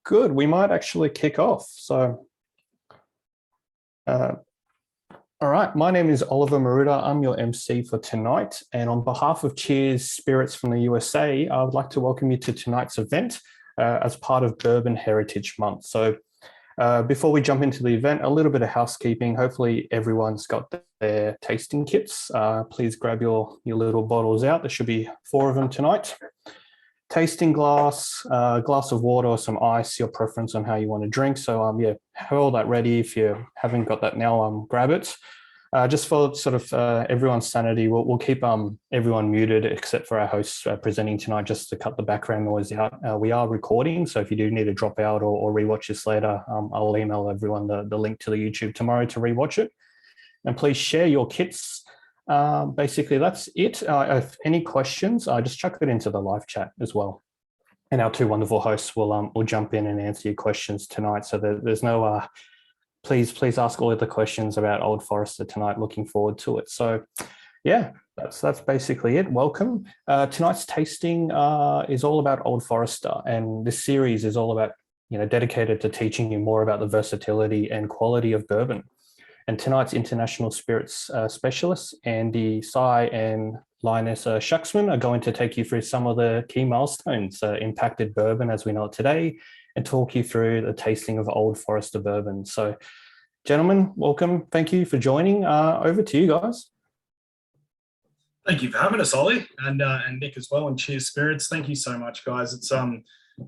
Good. We might actually kick off. Uh, all right. My name is Oliver Maruda. I'm your MC for tonight. And on behalf of Cheers Spirits from the USA, I would like to welcome you to tonight's event as part of Bourbon Heritage Month. Before we jump into the event, a little bit of housekeeping. Hopefully everyone's got their tasting kits. Please grab your little bottles out. There should be 4 of them tonight. Tasting glass, glass of water or some ice, your preference on how you want to drink. Yeah, have all that ready. If you haven't got that now, grab it. Just for sort of everyone's sanity, we'll keep everyone muted except for our hosts presenting tonight, just to cut the background noise out. We are recording, so if you do need to drop out or rewatch this later, I'll email everyone the link to the YouTube tomorrow to rewatch it. And please share your kits. Basically, that's it. If any questions, just chuck it into the live chat as well. And our 2 wonderful hosts will jump in and answer your questions tonight. So there's no, please ask all of the questions about Old Forester tonight. Looking forward to it. So yeah, that's basically it. Welcome. Tonight's tasting is all about Old Forester, and this series is all about, dedicated to teaching you more about the versatility and quality of bourbon. And tonight's international spirits specialists, Andy Sy and Linus Schuxman, are going to take you through some of the key milestones impacted bourbon as we know it today, and talk you through the tasting of Old Forester bourbon. So, gentlemen, welcome. Thank you for joining. Over to you guys. Thank you for having us, Ollie, and Nick as well, and Cheers Spirits. Thank you so much, guys.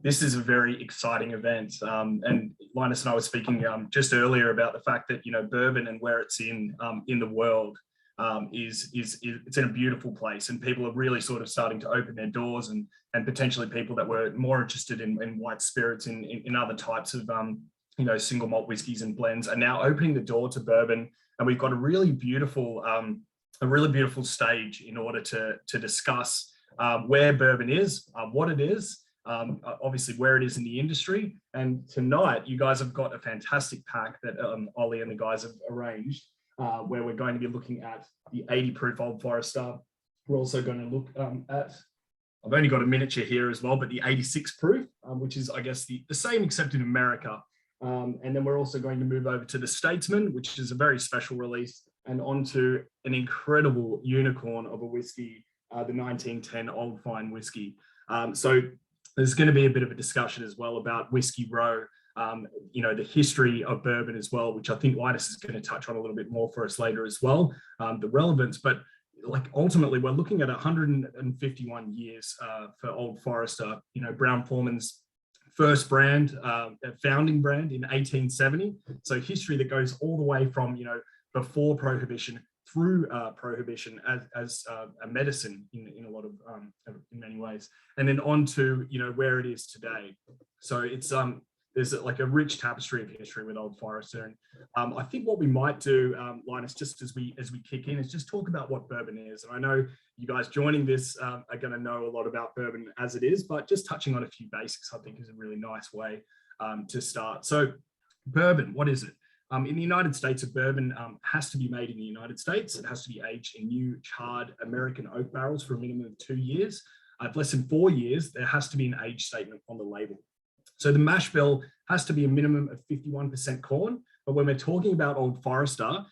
This is a very exciting event, and Linus and I were speaking just earlier about the fact that bourbon and where it's in the world it's in a beautiful place, and people are really sort of starting to open their doors, and potentially people that were more interested in white spirits in other types of single malt whiskies and blends are now opening the door to bourbon, and we've got a really beautiful stage in order to discuss where bourbon is, what it is. Obviously where it is in the industry. And tonight you guys have got a fantastic pack that Ollie and the guys have arranged, where we're going to be looking at the 80 proof Old Forester. We're also going to look at, I've only got a miniature here as well, but the 86 proof, which is I guess the same except in America. And then we're also going to move over to the Statesman, which is a very special release, and onto an incredible unicorn of a whiskey, the 1910 Old Fine whiskey. So there's going to be a bit of a discussion as well about Whiskey Row, the history of bourbon as well, which I think Linus is going to touch on a little bit more for us later as well, the relevance. But ultimately, we're looking at 151 years for Old Forester. Brown-Forman's first brand, founding brand in 1870. So history that goes all the way from before Prohibition through Prohibition as a medicine in a lot of in many ways, and then on to where it is today. So it's there's like a rich tapestry of history with Old Forester, and I think what we might do, Linus, just as we kick in, is just talk about what bourbon is. And I know you guys joining this are going to know a lot about bourbon as it is, but just touching on a few basics I think is a really nice way to start. So bourbon, what is it? In the United States, a bourbon has to be made in the United States. It has to be aged in new charred American oak barrels for a minimum of 2 years. If less than 4 years, there has to be an age statement on the label. So the mash bill has to be a minimum of 51% corn. But when we're talking about Old Forester,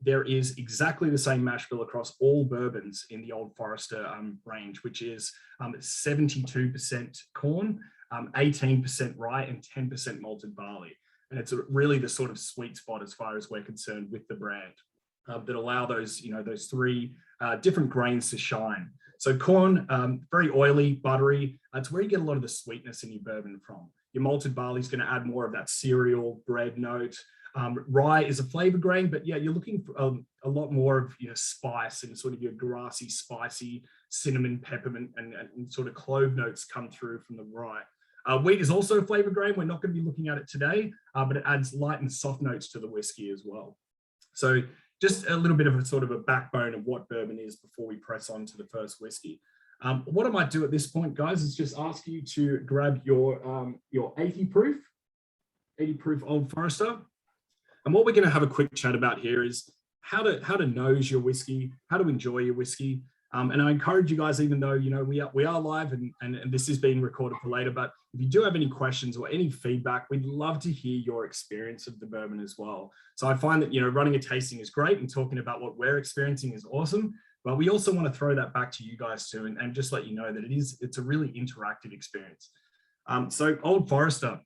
there is exactly the same mash bill across all bourbons in the Old Forester range, which is 72% corn, 18% rye, and 10% malted barley. And it's really the sort of sweet spot as far as we're concerned with the brand that allow those 3 different grains to shine. So corn, very oily, buttery. It's where you get a lot of the sweetness in your bourbon from. Your malted barley is going to add more of that cereal bread note. Rye is a flavor grain, but yeah, you're looking for a lot more of spice and sort of your grassy, spicy, cinnamon, peppermint, and sort of clove notes come through from the rye. Wheat is also a flavor grain. We're not going to be looking at it today, but it adds light and soft notes to the whiskey as well. So just a little bit of a sort of a backbone of what bourbon is before we press on to the first whiskey. What I might do at this point, guys, is just ask you to grab your 80 proof Old Forester. And what we're going to have a quick chat about here is how to nose your whiskey, how to enjoy your whiskey. And I encourage you guys, even though, you know, we are live and this is being recorded for later, but if you do have any questions or any feedback, we'd love to hear your experience of the bourbon as well. So I find that, you know, running a tasting is great and talking about what we're experiencing is awesome, but we also want to throw that back to you guys too, and just let you know that it's a really interactive experience. So Old Forester,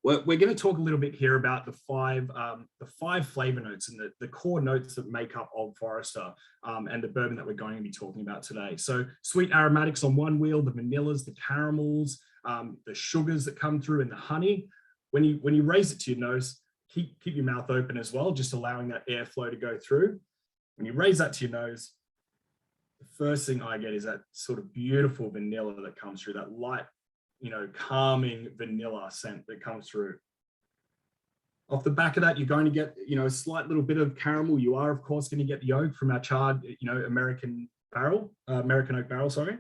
we're going to talk a little bit here about the five flavor notes and the core notes that make up Old Forester and the bourbon that we're going to be talking about today. So sweet aromatics on one wheel, the vanillas, the caramels, the sugars that come through, and the honey. When you raise it to your nose, keep your mouth open as well, just allowing that airflow to go through. When you raise that to your nose, the first thing I get is that sort of beautiful vanilla that comes through, that light, you know, calming vanilla scent that comes through. Off the back of that, you're going to get, you know, a slight little bit of caramel. You are, of course, going to get the oak from our charred, you know, American oak barrel, sorry.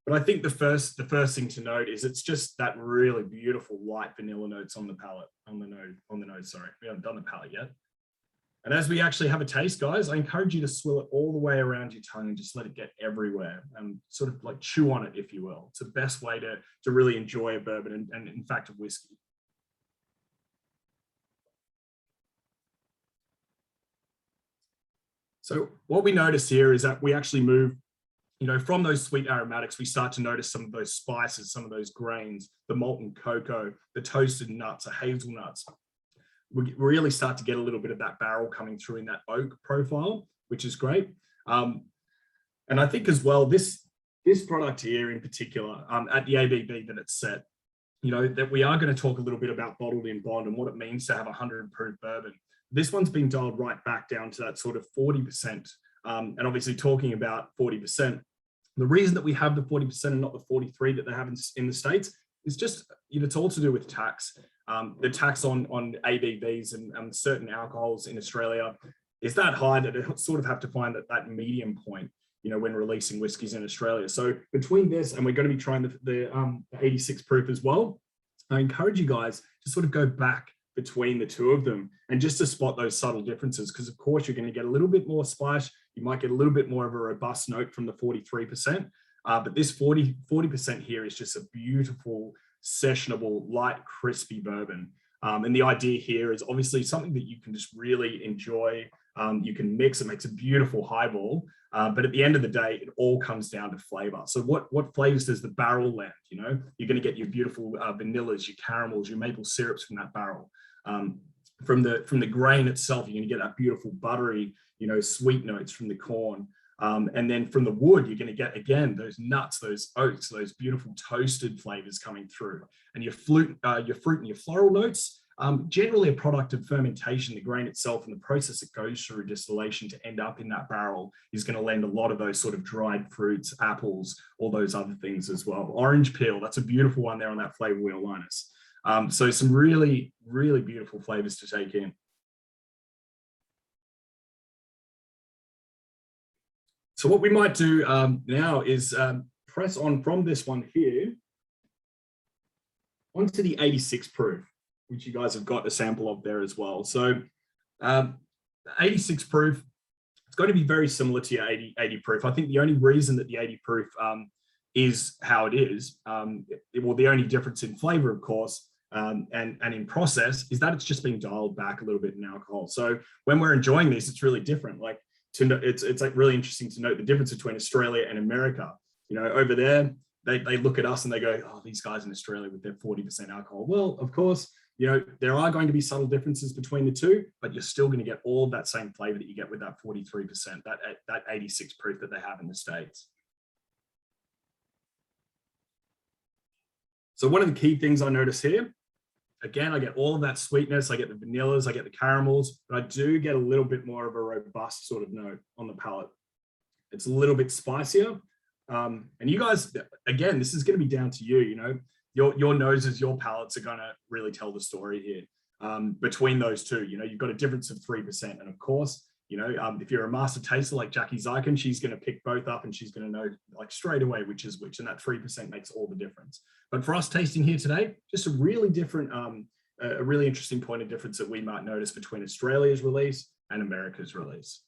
But I think the first thing to note is it's just that really beautiful light vanilla notes on the palate, on the nose, sorry. We haven't done the palate yet. And as we actually have a taste, guys, I encourage you to swill it all the way around your tongue and just let it get everywhere and sort of like chew on it, if you will. It's the best way to really enjoy a bourbon and in fact, a whiskey. So what we notice here is that we actually move, you know, from those sweet aromatics, we start to notice some of those spices, some of those grains, the molten cocoa, the toasted nuts, the hazelnuts. We really start to get a little bit of that barrel coming through in that oak profile, which is great. And I think as well, this product here in particular, at the ABV that it's set, you know, that we are going to talk a little bit about bottled in bond and what it means to have 100 proof bourbon. This one's been dialed right back down to that sort of 40%. And obviously talking about 40%, the reason that we have the 40% and not the 43 that they have in the States is just, you know, it's all to do with tax. The tax on ABVs and certain alcohols in Australia is that high that it sort of have to find that medium point, you know, when releasing whiskies in Australia. So between this, and we're going to be trying the 86 proof as well, I encourage you guys to sort of go back between the two of them and just to spot those subtle differences, because of course you're going to get a little bit more spice. You might get a little bit more of a robust note from the 43%, but this 40% here is just a beautiful, sessionable, light, crispy bourbon. And the idea here is obviously something that you can just really enjoy. You can mix, it makes a beautiful highball. But at the end of the day, it all comes down to flavor. So what flavors does the barrel lend? You know, you're going to get your beautiful vanillas, your caramels, your maple syrups from that barrel. From the grain itself, you're going to get that beautiful buttery, you know, sweet notes from the corn. And then from the wood, you're going to get, again, those nuts, those oats, those beautiful toasted flavors coming through. And your fruit and your floral notes, generally a product of fermentation, the grain itself and the process it goes through distillation to end up in that barrel is going to lend a lot of those sort of dried fruits, apples, all those other things as well. Orange peel, that's a beautiful one there on that flavor wheel, Linus. So some really, really beautiful flavors to take in. So what we might do now is press on from this one here onto the 86 proof, which you guys have got a sample of there as well. So 86 proof, it's going to be very similar to your 80 proof. I think the only reason that the 80 proof is how it is, well, the only difference in flavor, of course, and in process is that it's just been dialed back a little bit in alcohol. So when we're enjoying this, it's really different. Like, it's like really interesting to note the difference between Australia and America. You know, over there, they look at us and they go, oh, these guys in Australia with their 40% alcohol. Well, of course, you know, there are going to be subtle differences between the two, but you're still going to get all of that same flavor that you get with that 43%, that 86 proof that they have in the States. So one of the key things I notice here, again, I get all of that sweetness, I get the vanillas, I get the caramels, but I do get a little bit more of a robust sort of note on the palate. It's a little bit spicier. And you guys, again, this is going to be down to you, you know, your noses, your palates are going to really tell the story here. Between those two, you know, you've got a difference of 3%. And of course, you know, if you're a master taster like Jackie Zykan, she's going to pick both up and she's going to know like straight away which is which. And that 3% makes all the difference. But for us tasting here today, just a really different, a really interesting point of difference that we might notice between Australia's release and America's release.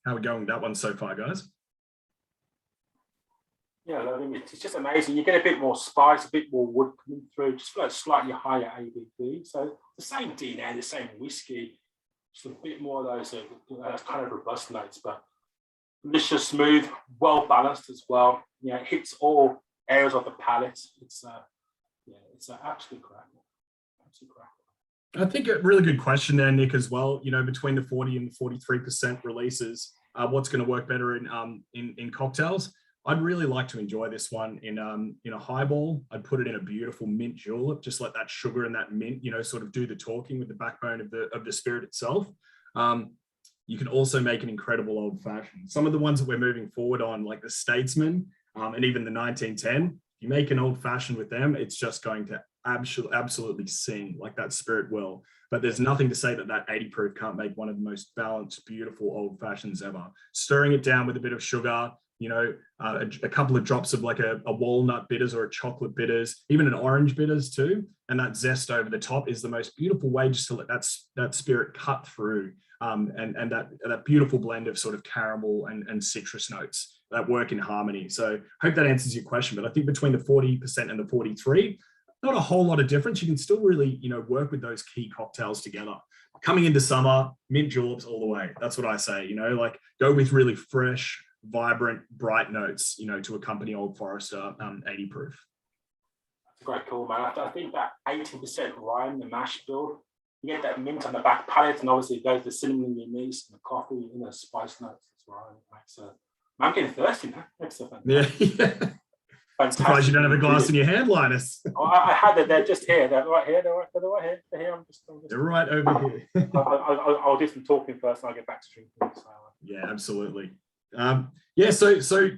How are we going with that one so far, guys? Yeah, I mean, it's just amazing. You get a bit more spice, a bit more wood coming through, just like slightly higher ABV. So the same DNA, the same whiskey, just a bit more of those kind of robust notes, but delicious, smooth, well balanced as well. Yeah, it hits all areas of the palate. It's an absolute crack. Absolute crack. I think a really good question there, Nick, as well. You know, between the 40 and the 43% releases, what's going to work better in cocktails? I'd really like to enjoy this one in a highball. I'd put it in a beautiful mint julep, just let that sugar and that mint, you know, sort of do the talking with the backbone of the spirit itself. You can also make an incredible old fashioned. Some of the ones that we're moving forward on, like the Statesman and even the 1910, you make an old fashioned with them, it's just going to absolutely sing like that spirit will. But there's nothing to say that 80 proof can't make one of the most balanced, beautiful old fashions ever. Stirring it down with a bit of sugar, you know, a couple of drops of like a walnut bitters or a chocolate bitters, even an orange bitters too. And that zest over the top is the most beautiful way just to let that spirit cut through. And that beautiful blend of sort of caramel and citrus notes that work in harmony. So I hope that answers your question, but I think between the 40% and the 43, not a whole lot of difference. You can still really, you know, work with those key cocktails together. Coming into summer, mint juleps all the way. That's what I say, you know, like go with really fresh, vibrant, bright notes, you know, to accompany Old Forester 80 proof. That's a great call, man. I think that 80% rye in the mash build, you get that mint on the back palate, and obviously it goes the cinnamon anise and the coffee and the spice notes as well. I'm getting thirsty now. Excellent. Yeah. Surprised you don't have a glass in your hand, Linus. I had it. They're just here. They're right here. They're right here. They're here. They're right over here. I'll do some talking first, and I'll get back to drinking. So. Yeah, absolutely. So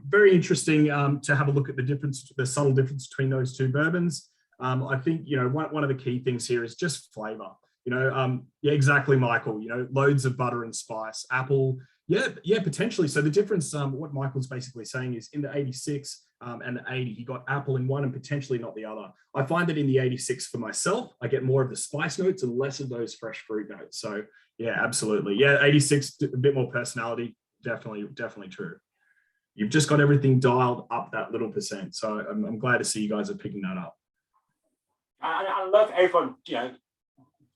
very interesting to have a look at the subtle difference between those two bourbons. I think, you know, one of the key things here is just flavor. You know, yeah, exactly, Michael. You know, loads of butter and spice, apple. Yeah, potentially. So the difference, what Michael's basically saying is in the 86 and the 80, he got apple in one and potentially not the other. I find that in the 86 for myself, I get more of the spice notes and less of those fresh fruit notes. So yeah, absolutely. Yeah, 86, a bit more personality. Definitely true. You've just got everything dialed up that little percent. So I'm glad to see you guys are picking that up. I love everyone, you know,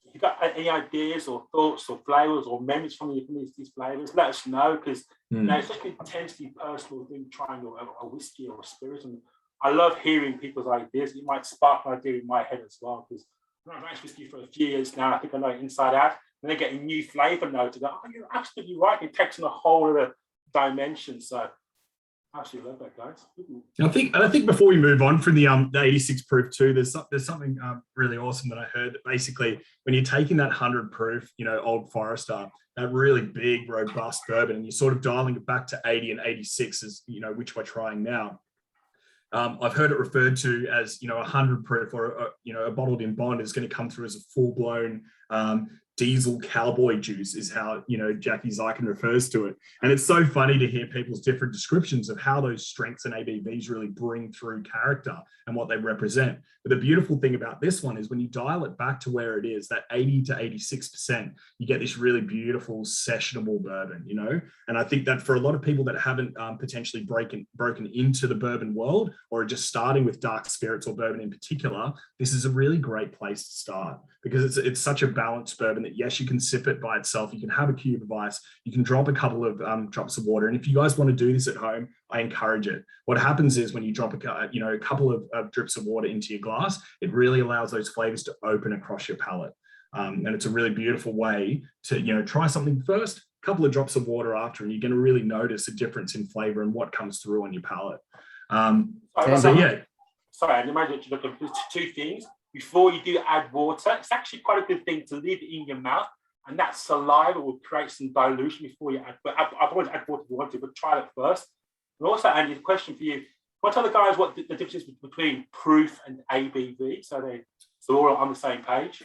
if you've got any ideas or thoughts or flavors or memories from these flavors, let us know, because you know, it's such an intensely personal thing, trying a whiskey or a spirit. And I love hearing people's ideas. It might spark an idea in my head as well, because I've drank whiskey for a few years now. I think I know it inside out. And they get a new flavor note. Oh, you're absolutely right. It takes on a whole other dimension. So absolutely love that, guys. I think before we move on from the 86 proof too, there's something really awesome that I heard. That basically, when you're taking that 100 proof, you know, Old Forester, that really big, robust bourbon, and you're sort of dialing it back to 80 and 86, as you know, which we're trying now. I've heard it referred to as, you know, 100 proof, or you know, a bottled in bond is going to come through as a full blown diesel cowboy juice, is how, you know, Jackie Zykan refers to it. And it's so funny to hear people's different descriptions of how those strengths and ABVs really bring through character and what they represent. But the beautiful thing about this one is when you dial it back to where it is, that 80 to 86%, you get this really beautiful sessionable bourbon, you know? And I think that for a lot of people that haven't potentially broken into the bourbon world, or are just starting with dark spirits or bourbon in particular, this is a really great place to start, because it's such a balanced bourbon that, yes, you can sip it by itself, you can have a cube of ice, you can drop a couple of drops of water. And if you guys want to do this at home, I encourage it. What happens is when you drop a couple of drips of water into your glass, it really allows those flavors to open across your palate. And it's a really beautiful way to, you know, try something first, a couple of drops of water after, and you're going to really notice a difference in flavor and what comes through on your palate. Sorry, I imagine you look at two things. Before you do add water, it's actually quite a good thing to leave it in your mouth, and that saliva will create some dilution before you add. But I won't add water if you want to, but try it first. And also, Andy, a question for you. Want to tell the guys what the difference is between proof and ABV, so we're all on the same page?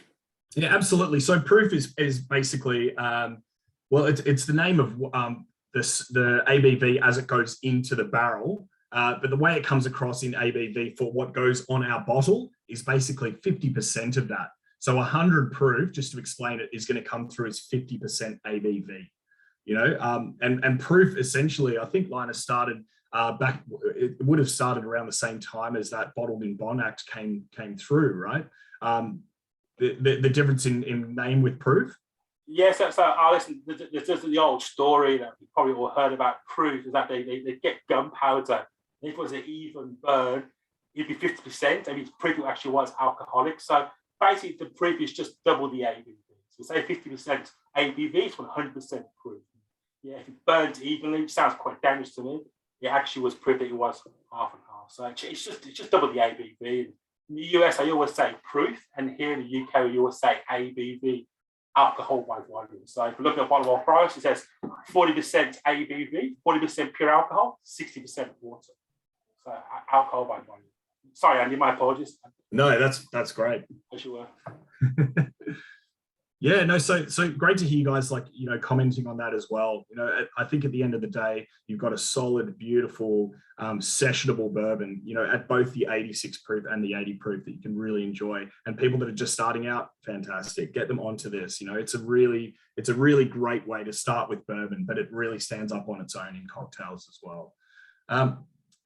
Yeah, absolutely. So proof is basically, it's the name of the ABV as it goes into the barrel. But the way it comes across in ABV for what goes on our bottle is basically 50% of that. So 100 proof, just to explain it, is going to come through as 50% ABV. and Proof essentially, I think Linus started back, it would have started around the same time as that Bottled in Bond Act came through, right? The difference in name with Proof? Yes, so I listen, there's just the old story that you probably all heard about Proof, is that they get gunpowder. If it was an even burn, it'd be 50%. I mean, Proof actually was alcoholic. So basically, the Proof is just double the ABV. So say 50% ABV, it's 100% Proof. Yeah, if it burns evenly, which sounds quite dangerous to me, it actually was Proof that it was half and half. So it's just double the ABV. In the US, I always say Proof, and here in the UK, we always say ABV, alcohol by volume. So if you look at a bottle of price, it says 40% ABV, 40% pure alcohol, 60% water. So alcohol by volume. Sorry, Andy, my apologies. No, that's great. As you were. Yeah, no, so great to hear you guys commenting on that as well. I think at the end of the day, you've got a solid, beautiful, sessionable bourbon, at both the 86 proof and the 80 proof that you can really enjoy. And people that are just starting out, fantastic. Get them onto this. It's a really great way to start with bourbon, but it really stands up on its own in cocktails as well.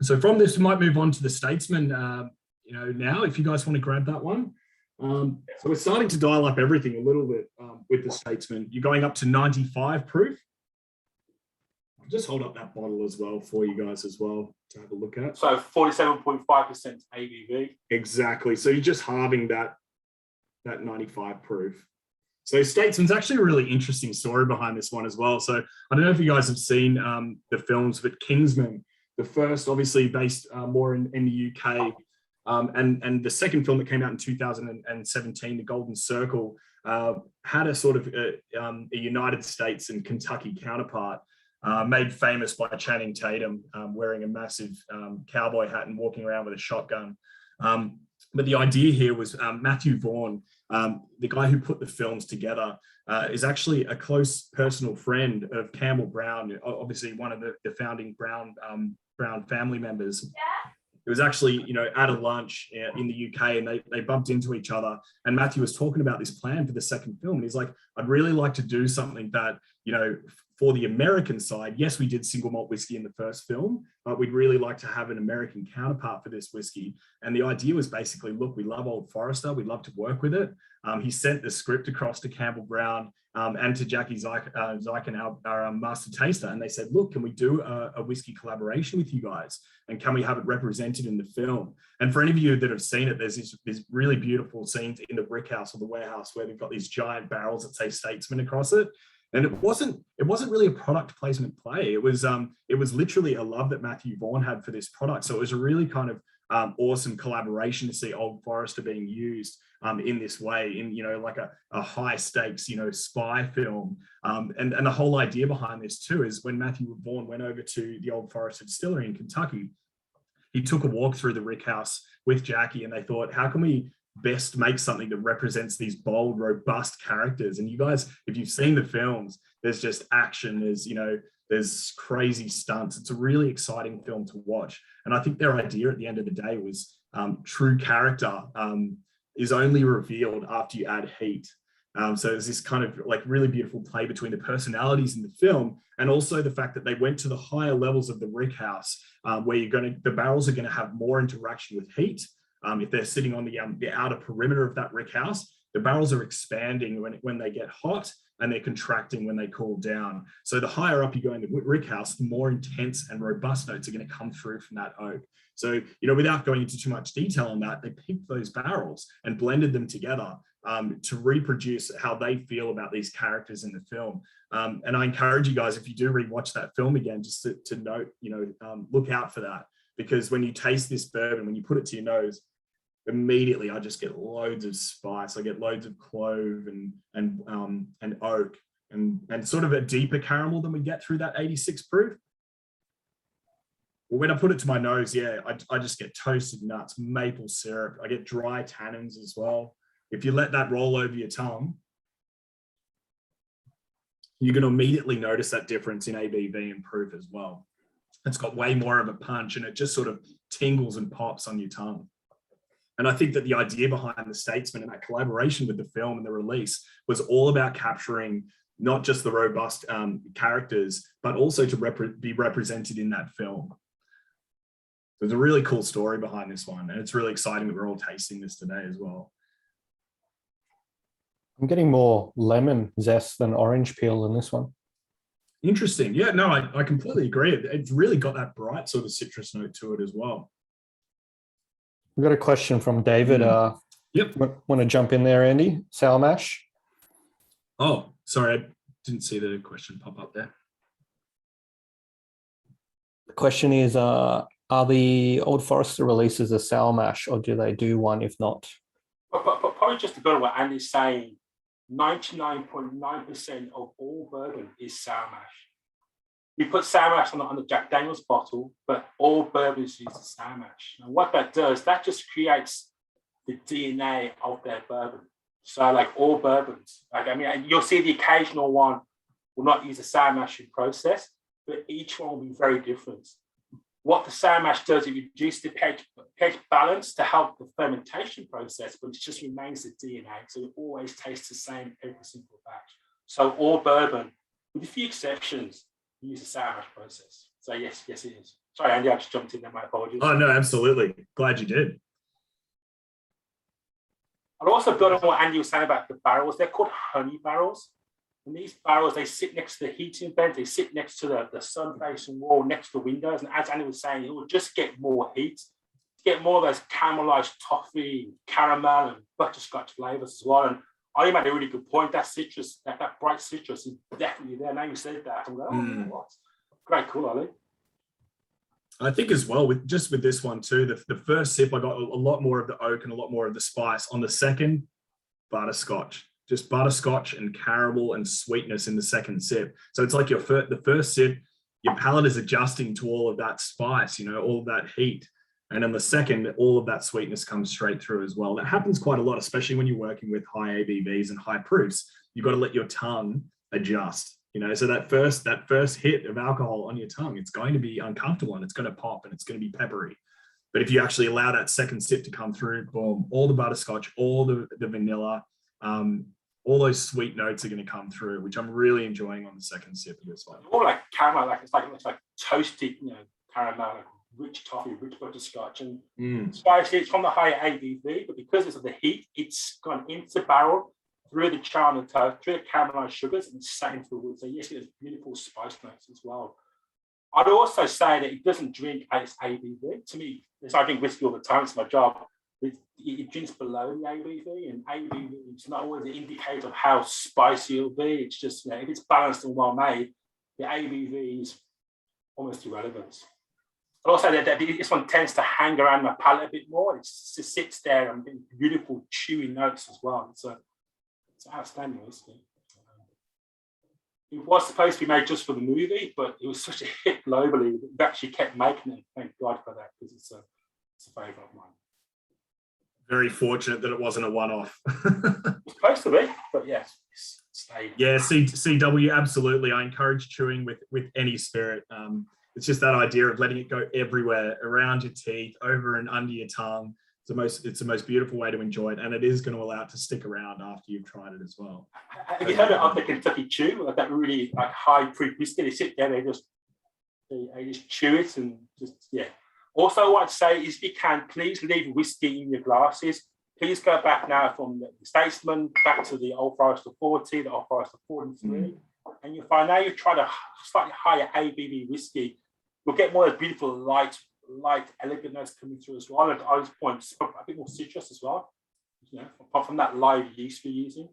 So from this, we might move on to the Statesman. Now, if you guys want to grab that one. So we're starting to dial up everything a little bit with the Statesman. You're going up to 95 proof. I'll just hold up that bottle as well for you guys as well to have a look at. So 47.5% ABV. Exactly. So you're just halving that 95 proof. So Statesman's actually a really interesting story behind this one as well. So I don't know if you guys have seen the films, but Kingsman, the first obviously based more in the UK. And the second film that came out in 2017, The Golden Circle, had a sort of a United States and Kentucky counterpart, made famous by Channing Tatum wearing a massive cowboy hat and walking around with a shotgun. But the idea here was Matthew Vaughn, the guy who put the films together, is actually a close personal friend of Campbell Brown, obviously one of the founding Brown family members. It was actually, at a lunch in the UK, and they bumped into each other. And Matthew was talking about this plan for the second film. And he's like, I'd really like to do something that, for the American side, yes, we did single malt whiskey in the first film, but we'd really like to have an American counterpart for this whiskey. And the idea was basically, look, we love Old Forester. We'd love to work with it. He sent the script across to Campbell Brown and to Jackie Zykan, our master taster. And they said, look, can we do a whiskey collaboration with you guys? And can we have it represented in the film? And for any of you that have seen it, there's these really beautiful scenes in the brick house or the warehouse where they've got these giant barrels that say Statesman across it. And it wasn't really a product placement play. It was literally a love that Matthew Vaughn had for this product. So it was a really kind of awesome collaboration to see Old Forester being used in this way, in like a high stakes spy film. And the whole idea behind this too is when Matthew Vaughn went over to the Old Forester distillery in Kentucky, he took a walk through the rick house with Jackie, and they thought, how can we best make something that represents these bold, robust characters? And you guys, if you've seen the films, there's just action, there's crazy stunts. It's a really exciting film to watch. And I think their idea at the end of the day was true character is only revealed after you add heat. So there's this kind of like really beautiful play between the personalities in the film and also the fact that they went to the higher levels of the rick house where the barrels are going to have more interaction with heat. If they're sitting on the outer perimeter of that rick house, the barrels are expanding when they get hot, and they're contracting when they cool down. So the higher up you go in the rick house, the more intense and robust notes are going to come through from that oak. So, without going into too much detail on that, they picked those barrels and blended them together to reproduce how they feel about these characters in the film. And I encourage you guys, if you do rewatch that film again, just to note, look out for that, because when you taste this bourbon, when you put it to your nose, immediately I just get loads of spice. I get loads of clove and oak and sort of a deeper caramel than we get through that 86 proof. Well, when I put it to my nose, I just get toasted nuts, maple syrup. I get dry tannins as well. If you let that roll over your tongue, you're going to immediately notice that difference in ABV and proof as well. It's got way more of a punch, and it just sort of tingles and pops on your tongue. And I think that the idea behind the Statesman and that collaboration with the film and the release was all about capturing not just the robust characters, but also to be represented in that film. There's a really cool story behind this one, and it's really exciting that we're all tasting this today as well. I'm getting more lemon zest than orange peel in this one. Interesting. Yeah, no, I completely agree. It's really got that bright sort of citrus note to it as well. We've got a question from David. Yep. Want to jump in there, Andy? Sour mash? Oh, sorry, I didn't see the question pop up there. The question is, are the Old Forester releases a sour mash, or do they do one if not? But probably just to go on what Andy's saying, 99.9% of all bourbon is sour mash. We put sour mash on the Jack Daniels bottle, but all bourbons use the sour mash. And what that does, that just creates the DNA of their bourbon. So like all bourbons, like, I mean, you'll see the occasional one will not use a sour mashing process, but each one will be very different. What the sour mash does, it reduces the pH balance to help the fermentation process, but it just remains the DNA. So it always tastes the same every single batch. So all bourbon, with a few exceptions, use a sour mash process. So yes, it is. Sorry, Andy, I just jumped in there, my apologies. Oh, no, absolutely. Glad you did. I'll also build on what Andy was saying about the barrels. They're called honey barrels. And these barrels, they sit next to the heating vent, they sit next to the sun-facing wall, next to the windows. And as Andy was saying, it will just get more heat, get more of those caramelized toffee, caramel, and butterscotch flavors as well. And I made a really good point. That citrus, that bright citrus is definitely there. Now you said that, I'm like, what? Great, cool, Ollie. I think as well, with this one too, the first sip, I got a lot more of the oak and a lot more of the spice. On the second, butterscotch. Just butterscotch and caramel and sweetness in the second sip. So it's like the first sip, your palate is adjusting to all of that spice, all of that heat. And then the second, all of that sweetness comes straight through as well. That happens quite a lot, especially when you're working with high ABVs and high proofs. You've got to let your tongue adjust, so that first hit of alcohol on your tongue, it's going to be uncomfortable and it's going to pop and it's going to be peppery. But if you actually allow that second sip to come through, boom, all the butterscotch, all the vanilla, all those sweet notes are going to come through, which I'm really enjoying on the second sip of this one. More like caramel, it's like toasted, caramel, like rich toffee, rich butterscotch, and spicy. It's from the higher ABV, but because of the heat, it's gone into the barrel through the charm and toast, through the caramelized sugars, and it's sat into the wood. So yes, it has beautiful spice notes as well. I'd also say that it doesn't drink at its ABV. To me, I drink whiskey all the time. It's my job. It drinks below the ABV, and ABV is not always an indicator of how spicy it'll be. It's just, if it's balanced and well made, the ABV is almost irrelevant. But also, that this one tends to hang around my palate a bit more. It just sits there and beautiful, chewy notes as well. It's an outstanding whiskey. It was supposed to be made just for the movie, but it was such a hit globally. We actually kept making it. Thank God for that, because it's a favourite of mine. Very fortunate that it wasn't a one-off. It's supposed to be, but yes, it's stayed. Yeah, CW, absolutely. I encourage chewing with any spirit. It's just that idea of letting it go everywhere, around your teeth, over and under your tongue. It's the most beautiful way to enjoy it, and it is going to allow it to stick around after you've tried it as well. Have you heard of the Kentucky Chew? Like that really high proof whiskey? They sit there, they just chew it and just, yeah. Also, what I'd say is, if you can, please leave whiskey in your glasses. Please go back now from the Statesman back to the Old Forester 40, the Old Forester 43, and you'll find now you try the slightly higher ABV whiskey, you'll get more of beautiful, light, elegant notes coming through as well. And I was pointing a bit more citrus as well, apart from that live yeast we're using.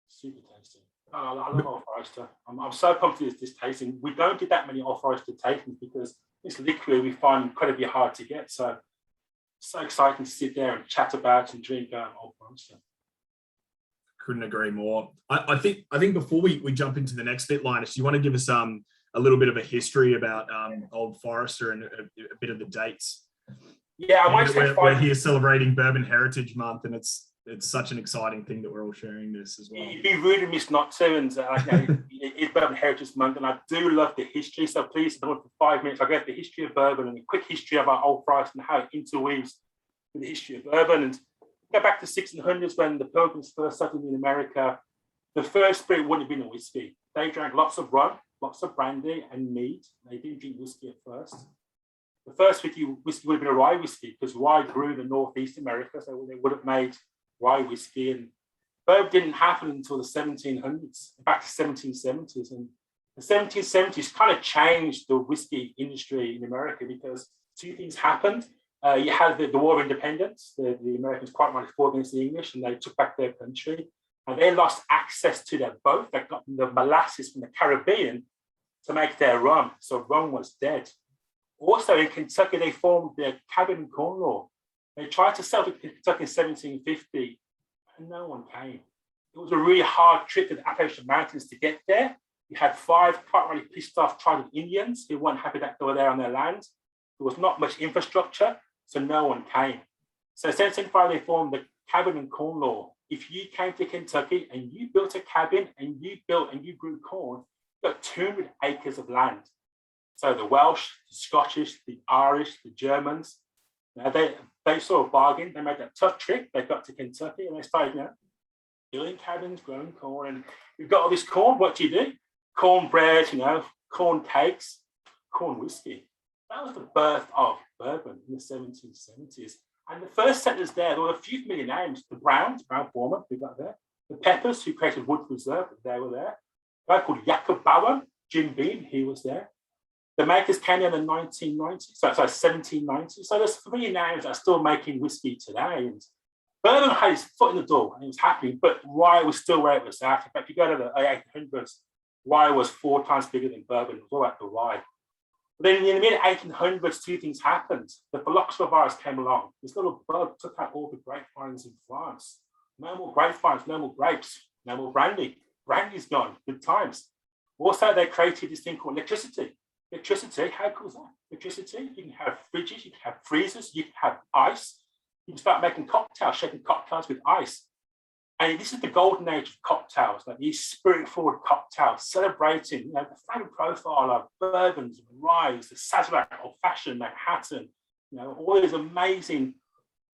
Super tasty. I love Old Forester. I'm so pumped with this tasting. We don't get that many Old Forester tastings because this liquid we find incredibly hard to get. So exciting to sit there and chat about and drink Old Forester. Couldn't agree more. I think before we jump into the next bit, Linus, you want to give us a little bit of a history about Old Forester and a bit of the dates. Yeah, I might say we're here celebrating Bourbon Heritage Month, and it's such an exciting thing that we're all sharing this as well. It'd be rude of me not to, and it's Bourbon Heritage Month, and I do love the history. So please, for 5 minutes, I'll go through the history of bourbon and a quick history of our Old Forester and how it interweaves with the history of bourbon, and go back to the 1600s when the Pilgrims first settled in America. the first spirit wouldn't have been a whiskey. They drank lots of rum, lots of brandy and mead. They didn't drink whiskey at first. The first whiskey would have been a rye whiskey because rye grew in Northeast America, so they would have made rye whiskey. And bourbon didn't happen until the 1700s, back to 1770s. And the 1770s kind of changed the whiskey industry in America because two things happened. You had the War of Independence. The Americans quite rightly fought against the English and they took back their country. And they lost access to their boat. They got the molasses from the Caribbean to make their rum. So rum was dead. Also in Kentucky, they formed their cabin and corn law. They tried to sell to Kentucky in 1750 and no one came. It was a really hard trip to the Appalachian Mountains to get there. You had 5 quite really pissed off tribal Indians who weren't happy that they were there on their land. There was not much infrastructure, so no one came. So 1775, they formed the cabin and corn law. If you came to Kentucky and you built a cabin and you grew corn, you got 200 acres of land. So the Welsh, the Scottish, the Irish, the Germans, they saw a bargain. They made that tough trip. They got to Kentucky and they started, building cabins, growing corn. And you've got all this corn. What do? Cornbread, corn cakes, corn whiskey. That was the birth of bourbon in the 1770s. And the first settlers there were a few familiar names. The Browns, Brown Forman, who got there. The Peppers, who created Wood Reserve, they were there. A guy called Jacob Bauer, Jim Beam, he was there. The makers came in the 1990s, 1790s. So there's 3 names that are still making whiskey today. And bourbon had its foot in the door and it was happening, but rye was still where it was at. In fact, if you go to the 1800s, rye was 4 times bigger than bourbon. It was all about the rye. But then in the mid-1800s, 2 things happened. The phylloxera virus came along. This little bug took out all the grapevines in France. No more grapevines, no more grapes, no more brandy. Brandy's gone, good times. Also, they created this thing called electricity. Electricity, how cool is that? Electricity, you can have fridges, you can have freezers, you can have ice. You can start making cocktails, shaking cocktails with ice. And this is the golden age of cocktails, like these spirit-forward cocktails, celebrating the flavor profile of bourbons, ryes, the Sazerac, old-fashioned, Manhattan, all these amazing,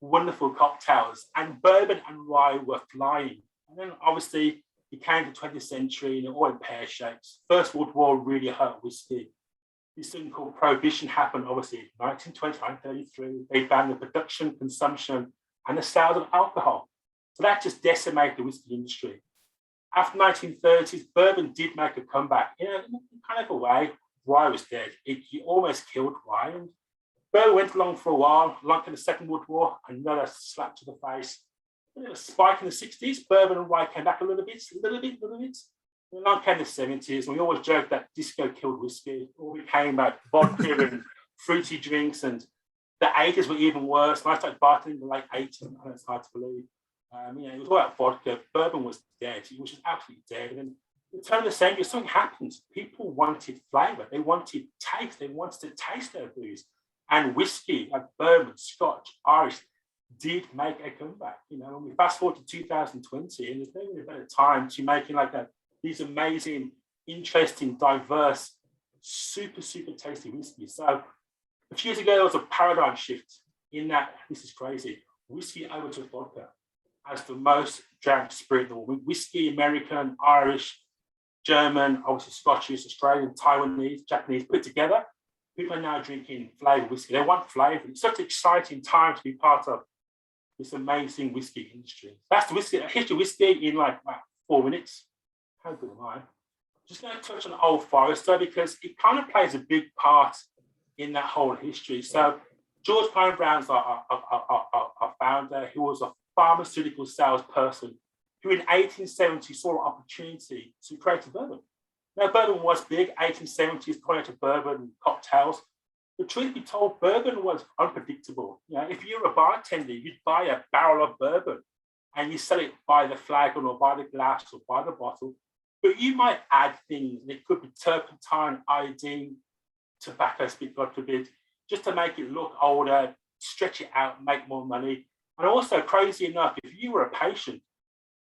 wonderful cocktails. And bourbon and rye were flying. And then obviously, it came to the 20th century and all in pear shapes. First World War really hurt whiskey. This thing called Prohibition happened, obviously, in 1929, 1933. They banned the production, consumption, and the sales of alcohol. So that just decimated the whiskey industry. After the 1930s, bourbon did make a comeback. In kind of a way, rye was dead. It almost killed rye. And bourbon went along for a while, like in the Second World War, another slap to the face. And a spike in the 60s, bourbon and rye came back a little bit. And along came the 70s, and we always joked that disco killed whiskey. It all became like vodka and fruity drinks, and the 80s were even worse. When I started bartending in the late 80s, I know it's hard to believe. It was all about vodka. Bourbon was dead. It was just absolutely dead. And in the turn of the century, something happened. People wanted flavour. They wanted taste. They wanted to taste their booze. And whiskey, like bourbon, Scotch, Irish, did make a comeback. When we fast forward to 2020, and there's never been a better time to making these amazing, interesting, diverse, super, super tasty whiskey. So a few years ago, there was a paradigm shift in that, this is crazy, whiskey overtook vodka as the most drank spirit in the world. Whiskey, American, Irish, German, obviously Scottish, Australian, Taiwanese, Japanese, put together. People are now drinking flavoured whiskey. They want flavour. It's such an exciting time to be part of this amazing whiskey industry. That's the whiskey, history of whiskey in 4 minutes. How good am I? Just going to touch on Old Forester because it kind of plays a big part in that whole history. So George Pine Brown's our founder, who was a pharmaceutical salesperson who in 1870 saw an opportunity to create a bourbon. Now, bourbon was big, 1870s, pointed to bourbon cocktails. The truth be told, bourbon was unpredictable. If you're a bartender, you'd buy a barrel of bourbon and you sell it by the flagon or by the glass or by the bottle. But you might add things. It could be turpentine, iodine, tobacco spit, God forbid, just to make it look older, stretch it out, make more money. And also, crazy enough, if you were a patient,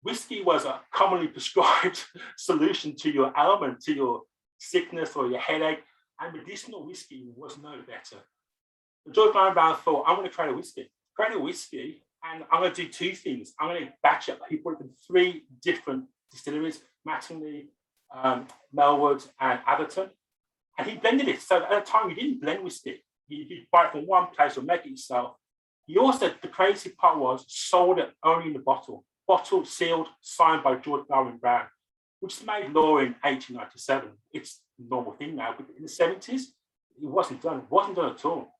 whiskey was a commonly prescribed solution to your ailment, to your sickness or your headache, and medicinal whiskey was no better. George Brown thought, I'm going to create a whiskey, and I'm going to do 2 things. I'm going to batch up people in 3 different distilleries, Mattingly, Melwood, and Atherton. And he blended it. So at the time, he didn't blend whiskey. He'd buy it from one place or make it yourself. He also, the crazy part was, sold it only in the bottle. Bottle, sealed, signed by George Darwin Brown, which made law in 1897. It's a normal thing now, but in the 70s, it wasn't done. It wasn't done at all.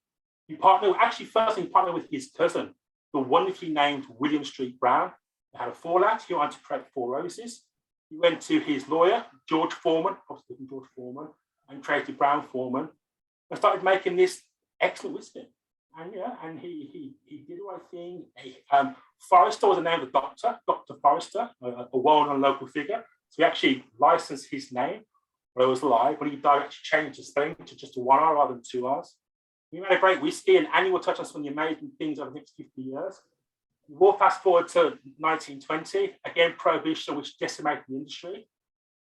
He partnered, actually, first he partnered with his cousin, the wonderfully named William Street Brown. They had a fallout. He wanted to create Four Roses. He went to his lawyer, George Foreman, obviously George Foreman, and created Brown Foreman, and started making this excellent whiskey. And yeah, and he did the right thing. Forester was the name of the doctor, Dr. Forester, a well-known local figure. So he actually licensed his name, but it was a lie. When he died, he actually changed the spelling to just one R rather than two R's. We made a great whiskey, and Annie will touch on some of the amazing things over the next 50 years. We'll fast forward to 1920, again, Prohibition, which decimated the industry.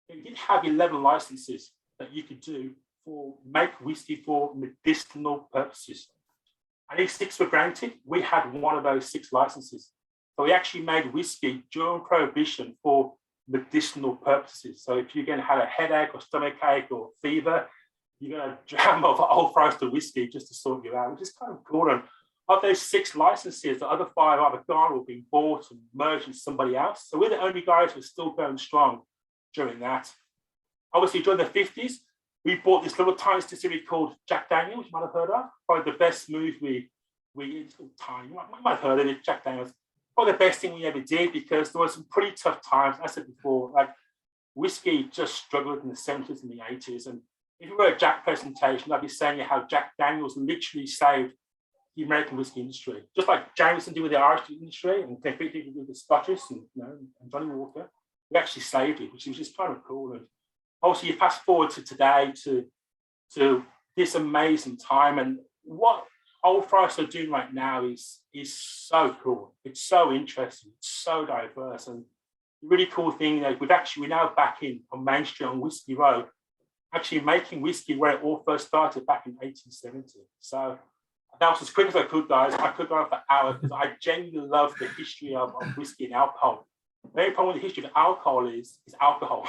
We did have 11 licenses that you could do for make whiskey for medicinal purposes. I think 6 were granted. We had one of those 6 licenses. So we actually made whiskey during Prohibition for medicinal purposes. So if you're going to have a headache or stomachache or fever, you're going to dram of Old Forester whiskey just to sort you out, which is kind of cool. And of those 6 licenses, the other 5 either gone or being bought and merged into somebody else. So we're the only guys who are still going strong during that. Obviously, during the 50s, we bought this little tiny distillery called Jack Daniels, you might have heard of. Probably the best move it's tiny, you might have heard of it, Jack Daniels. Probably the best thing we ever did, because there were some pretty tough times. As I said before, like whiskey just struggled in the 70s and the 80s. And if you were a Jack presentation, I'd be saying how Jack Daniels literally saved the American whiskey industry. Just like Jameson did with the Irish industry and competed with the Scottish and Johnny Walker. We actually saved it, which was just kind of cool. And obviously, you fast forward to today to this amazing time, and what Old Forester are doing right now is so cool. It's so interesting. It's so diverse, and the really cool thing is we're now back on Main Street on Whiskey Row, actually making whiskey where it all first started back in 1870. So that was as quick as I could, guys. I could go on for hours because I genuinely love the history of whiskey and alcohol. The only problem with the history of alcohol is alcohol.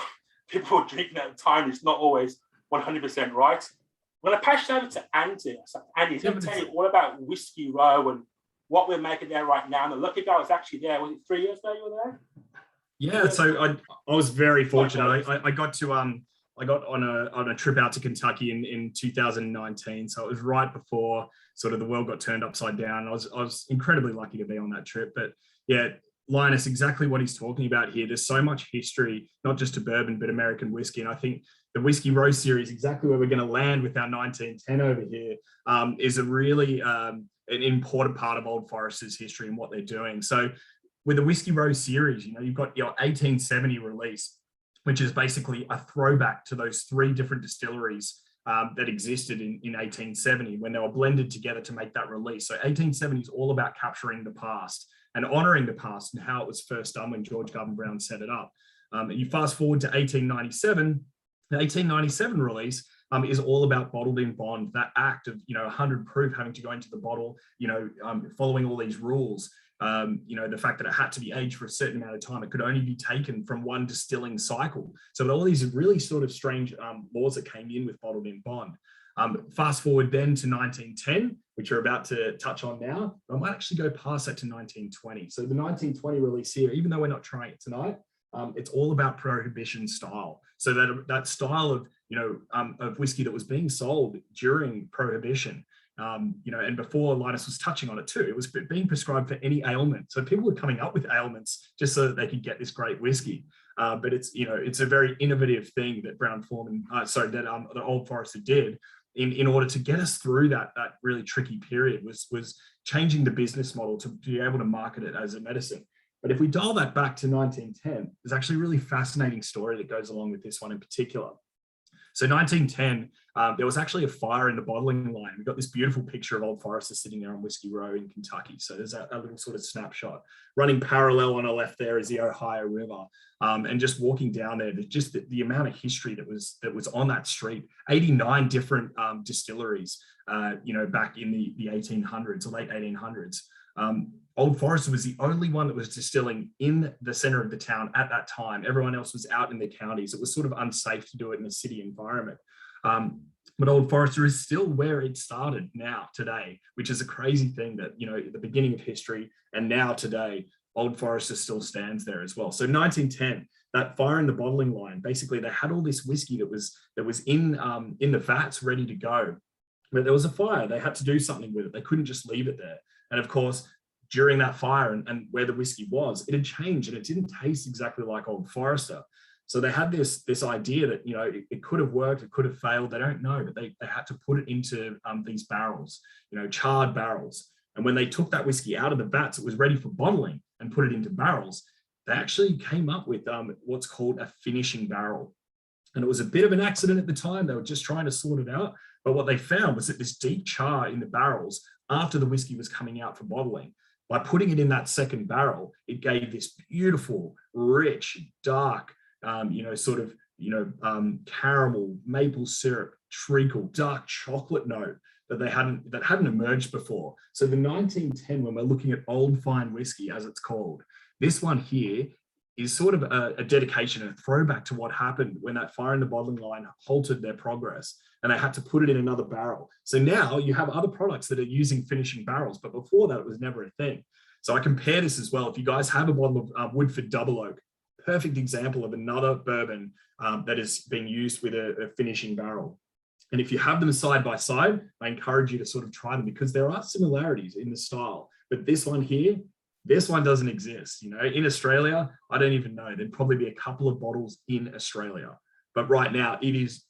People drinking at the time is not always 100% right. I'm going to pass it over to Andy. So Andy's going to tell you all about Whiskey Row and what we're making there right now. And the lucky guy was actually there. Was it 3 years ago you were there? Yeah, so I was very fortunate. I got on a trip out to Kentucky in 2019. So it was right before sort of the world got turned upside down. I was incredibly lucky to be on that trip. But yeah, Linus, exactly what he's talking about here. There's so much history, not just to bourbon, but American whiskey. And I think the Whiskey Row series, exactly where we're going to land with our 1910 over here, is a really an important part of Old Forester's history and what they're doing. So with the Whiskey Row series, you've got your 1870 release, which is basically a throwback to those 3 different distilleries that existed in 1870 when they were blended together to make that release. So 1870 is all about capturing the past and honoring the past and how it was first done when George Garvin Brown set it up. You fast forward to 1897, the 1897 release is all about bottled in bond, that act of 100 proof having to go into the bottle, following all these rules. The fact that it had to be aged for a certain amount of time, it could only be taken from one distilling cycle. So all these really sort of strange laws that came in with bottled in bond. Fast forward then to 1910, which we're about to touch on now. I might actually go past that to 1920. So the 1920 release here, even though we're not trying it tonight, it's all about Prohibition style. So that style of whiskey that was being sold during Prohibition. And before Linus was touching on it too, it was being prescribed for any ailment. So people were coming up with ailments just so that they could get this great whiskey. But it's a very innovative thing that that Old Forester did in order to get us through that really tricky period was changing the business model to be able to market it as a medicine. But if we dial that back to 1910, there's actually a really fascinating story that goes along with this one in particular. So 1910, there was actually a fire in the bottling line. We've got this beautiful picture of Old Forester sitting there on Whiskey Row in Kentucky. So there's a little sort of snapshot. Running parallel on the left there is the Ohio River. And just walking down there, just the amount of history that was on that street. 89 different distilleries, back in the 1800s or late 1800s. Old Forester was the only one that was distilling in the center of the town at that time. Everyone else was out in the counties. It was sort of unsafe to do it in a city environment. But Old Forester is still where it started now, today, which is a crazy thing that, you know, at the beginning of history and now today, Old Forester still stands there as well. So 1910, that fire in the bottling line, basically they had all this whiskey that was in the vats ready to go. But there was a fire. They had to do something with it. They couldn't just leave it there. And of course, during that fire and where the whiskey was, it had changed and it didn't taste exactly like Old Forester. So they had this idea that, you know, it could have worked, it could have failed. They don't know, but they had to put it into these barrels, you know, charred barrels. And when they took that whiskey out of the vats, it was ready for bottling and put it into barrels. They actually came up with what's called a finishing barrel. And it was a bit of an accident at the time. They were just trying to sort it out. But what they found was that this deep char in the barrels after the whiskey was coming out for bottling, by putting it in that second barrel, it gave this beautiful, rich, dark, caramel, maple syrup, treacle, dark chocolate note that hadn't emerged before. So the 1910, when we're looking at old fine whiskey, as it's called, this one here is sort of a dedication, a throwback to what happened when that fire in the bottling line halted their progress and they had to put it in another barrel. So now you have other products that are using finishing barrels, but before that, it was never a thing. So I compare this as well. If you guys have a bottle of Woodford Double Oak, perfect example of another bourbon that is being used with a finishing barrel. And if you have them side by side, I encourage you to sort of try them because there are similarities in the style. But this one here, this one doesn't exist. You know, in Australia, I don't even know. There'd probably be a couple of bottles in Australia. But right now, it is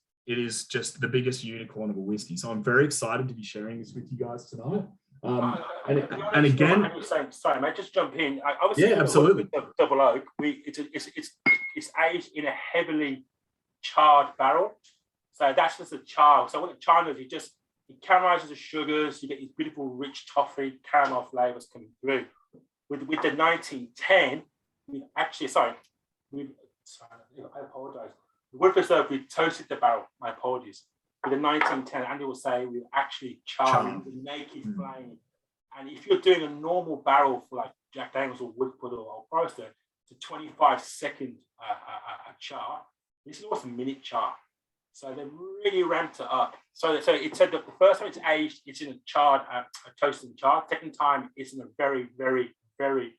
just the biggest unicorn of a whiskey. So I'm very excited to be sharing this with you guys tonight. And again, sorry, mate, just jump in. Yeah, absolutely. Double Oak, it's aged in a heavily charred barrel. So that's just a char. So what the char does, it caramelizes the sugars. You get these beautiful, rich toffee caramel flavors coming through. With the 1910, I apologize. With this, we toasted the barrel. My apologies. With the 1910, Andy will say we actually charred the naked flame. And if you're doing a normal barrel for like Jack Daniels or Woodford or Old Forester, it's a 25-second char. This is almost a minute char. So they really ramped it up. So it said that the first time it's aged, it's in a charred, a toasted char. Second time, it's in a very, very, very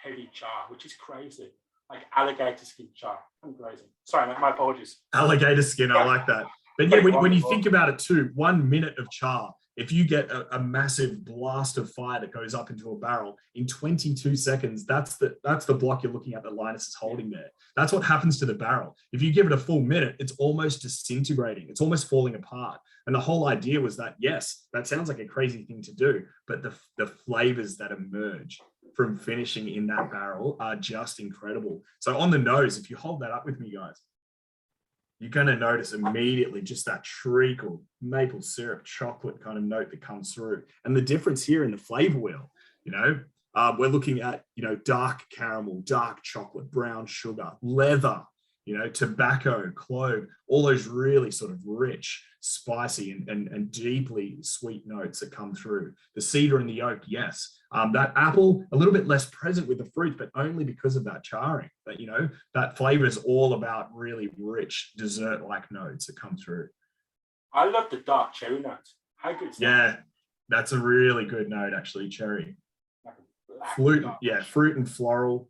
heavy char, which is crazy. Like alligator skin char. I'm crazy. Sorry, my apologies. Alligator skin, I like that. But yeah, when you think about it too, 1 minute of char, if you get a massive blast of fire that goes up into a barrel in 22 seconds, that's the block you're looking at that Linus is holding there. That's what happens to the barrel. If you give it a full minute, it's almost disintegrating. It's almost falling apart. And the whole idea was that, yes, that sounds like a crazy thing to do, but the flavors that emerge from finishing in that barrel are just incredible. So on the nose, if you hold that up with me, guys, you're going to notice immediately just that treacle, maple syrup, chocolate kind of note that comes through. And the difference here in the flavor wheel, you know, we're looking at, you know, dark caramel, dark chocolate, brown sugar, leather, you know, tobacco, clove, all those really sort of rich, spicy and deeply sweet notes that come through. The cedar and the oak, yes. That apple, a little bit less present with the fruit, but only because of that charring. But, you know, that flavor is all about really rich dessert-like notes that come through. I love the dark cherry notes. How good is that? Yeah, that's a really good note, actually, cherry. Like fruit and floral.